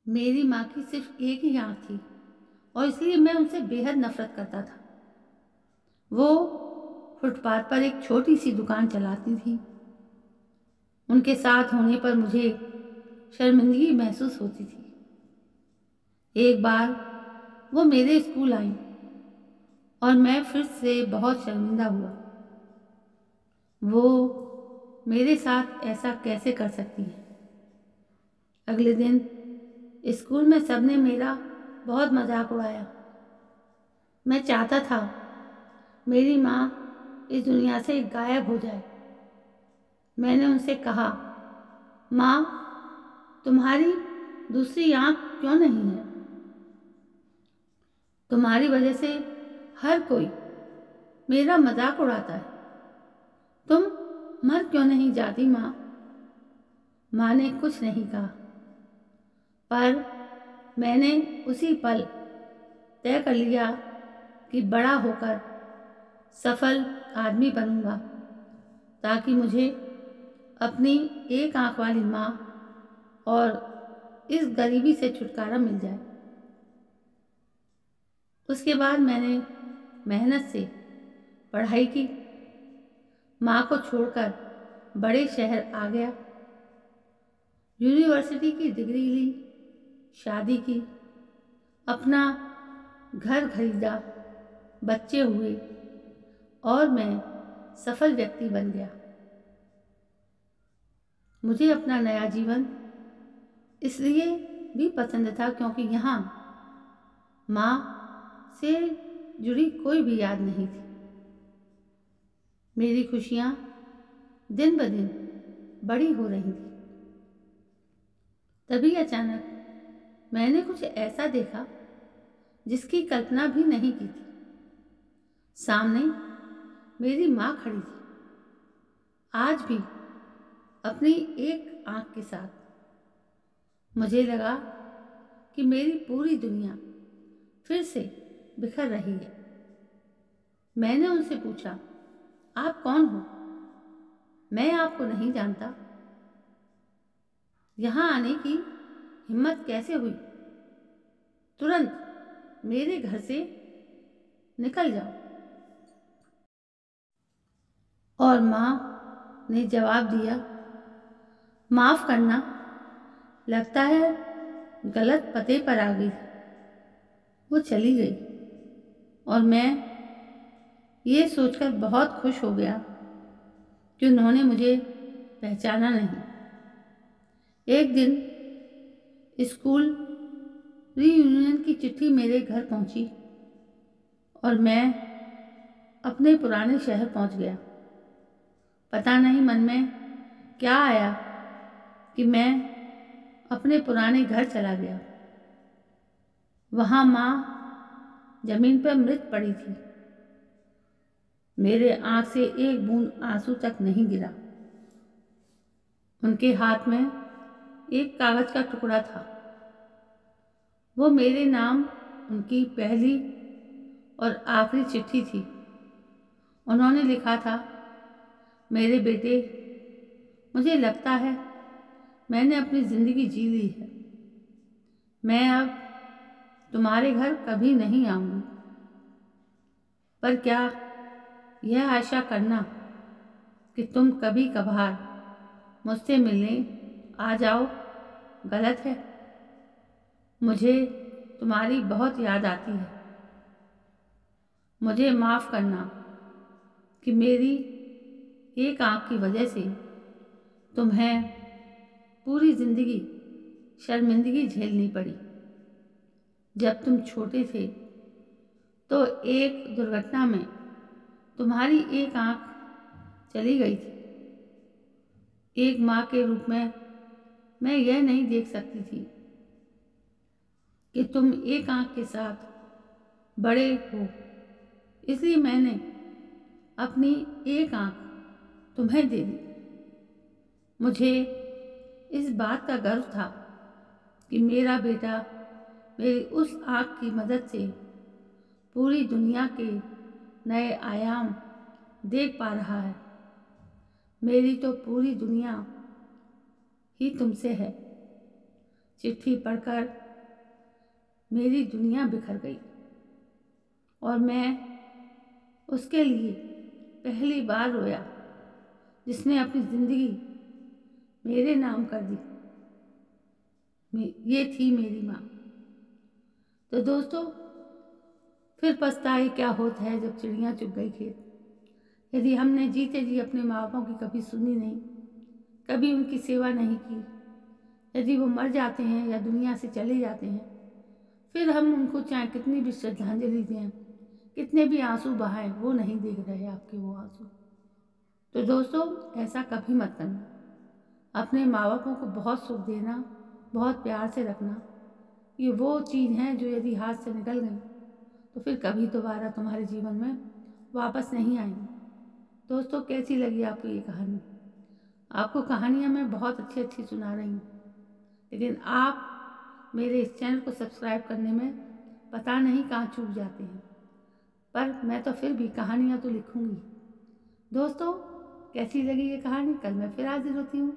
मेरी माँ की सिर्फ एक ही आँख थी और इसलिए मैं उनसे बेहद नफरत करता था। वो फुटपाथ पर एक छोटी सी दुकान चलाती थी। उनके साथ होने पर मुझे शर्मिंदगी महसूस होती थी। एक बार वो मेरे स्कूल आईं और मैं फिर से बहुत शर्मिंदा हुआ। वो मेरे साथ ऐसा कैसे कर सकती है। अगले दिन स्कूल में सबने मेरा बहुत मजाक उड़ाया। मैं चाहता था मेरी माँ इस दुनिया से गायब हो जाए। मैंने उनसे कहा, माँ, तुम्हारी दूसरी आँख क्यों नहीं है? तुम्हारी वजह से हर कोई मेरा मजाक उड़ाता है। तुम मर क्यों नहीं जाती माँ? माँ ने कुछ नहीं कहा, पर मैंने उसी पल तय कर लिया कि बड़ा होकर सफल आदमी बनूंगा ताकि मुझे अपनी एक आंख वाली माँ और इस गरीबी से छुटकारा मिल जाए। उसके बाद मैंने मेहनत से पढ़ाई की, माँ को छोड़कर बड़े शहर आ गया, यूनिवर्सिटी की डिग्री ली, शादी की, अपना घर खरीदा, बच्चे हुए और मैं सफल व्यक्ति बन गया। मुझे अपना नया जीवन इसलिए भी पसंद था क्योंकि यहाँ माँ से जुड़ी कोई भी याद नहीं थी। मेरी खुशियाँ दिन ब दिन बड़ी हो रही थी। तभी अचानक मैंने कुछ ऐसा देखा जिसकी कल्पना भी नहीं की थी। सामने मेरी माँ खड़ी थी, आज भी अपनी एक आंख के साथ। मुझे लगा कि मेरी पूरी दुनिया फिर से बिखर रही है। मैंने उनसे पूछा, आप कौन हो? मैं आपको नहीं जानता। यहाँ आने की हिम्मत कैसे हुई? तुरंत मेरे घर से निकल जाओ। और माँ ने जवाब दिया, माफ करना, लगता है गलत पते पर आ गई। वो चली गई और मैं ये सोचकर बहुत खुश हो गया कि उन्होंने मुझे पहचाना नहीं। एक दिन स्कूल रीयूनियन की चिट्ठी मेरे घर पहुंची और मैं अपने पुराने शहर पहुंच गया। पता नहीं मन में क्या आया कि मैं अपने पुराने घर चला गया। वहां माँ जमीन पर मृत पड़ी थी। मेरे आंख से एक बूंद आंसू तक नहीं गिरा। उनके हाथ में एक कागज का टुकड़ा था। वो मेरे नाम उनकी पहली और आखिरी चिट्ठी थी। उन्होंने लिखा था, मेरे बेटे, मुझे लगता है मैंने अपनी जिंदगी जी ली है। मैं अब तुम्हारे घर कभी नहीं आऊंगी। पर क्या यह आशा करना कि तुम कभी कभार मुझसे मिलने आ जाओ गलत है? मुझे तुम्हारी बहुत याद आती है। मुझे माफ़ करना कि मेरी एक आँख की वजह से तुम्हें पूरी ज़िंदगी शर्मिंदगी झेलनी पड़ी। जब तुम छोटे थे तो एक दुर्घटना में तुम्हारी एक आँख चली गई थी। एक माँ के रूप में मैं यह नहीं देख सकती थी कि तुम एक आँख के साथ बड़े हो, इसलिए मैंने अपनी एक आँख तुम्हें दे दी। मुझे इस बात का गर्व था कि मेरा बेटा मेरी उस आँख की मदद से पूरी दुनिया के नए आयाम देख पा रहा है। मेरी तो पूरी दुनिया ही तुमसे है। चिट्ठी पढ़कर मेरी दुनिया बिखर गई और मैं उसके लिए पहली बार रोया जिसने अपनी ज़िंदगी मेरे नाम कर दी। ये थी मेरी माँ। तो दोस्तों, फिर पछताए क्या होता है जब चिड़िया चुग गई खेत। यदि हमने जीते जी अपने माँ बापों की कभी सुनी नहीं, कभी उनकी सेवा नहीं की, यदि वो मर जाते हैं या दुनिया से चले जाते हैं, फिर हम उनको चाहे कितनी भी श्रद्धांजलि दें, कितने भी आंसू बहाएं, वो नहीं देख रहे आपके वो आंसू। तो दोस्तों, ऐसा कभी मत करना। अपने माँ बापों को बहुत सुख देना, बहुत प्यार से रखना। ये वो चीज़ हैं जो यदि हाथ से निकल गई तो फिर कभी दोबारा तुम्हारे जीवन में वापस नहीं आएंगी। दोस्तों, कैसी लगी आपको ये कहानी? आपको कहानियाँ मैं बहुत अच्छी अच्छी सुना रही हूँ, लेकिन आप मेरे इस चैनल को सब्सक्राइब करने में पता नहीं कहाँ चूक जाते हैं। पर मैं तो फिर भी कहानियाँ तो लिखूँगी। दोस्तों, कैसी लगी ये कहानी? कल मैं फिर हाजिर होती हूँ।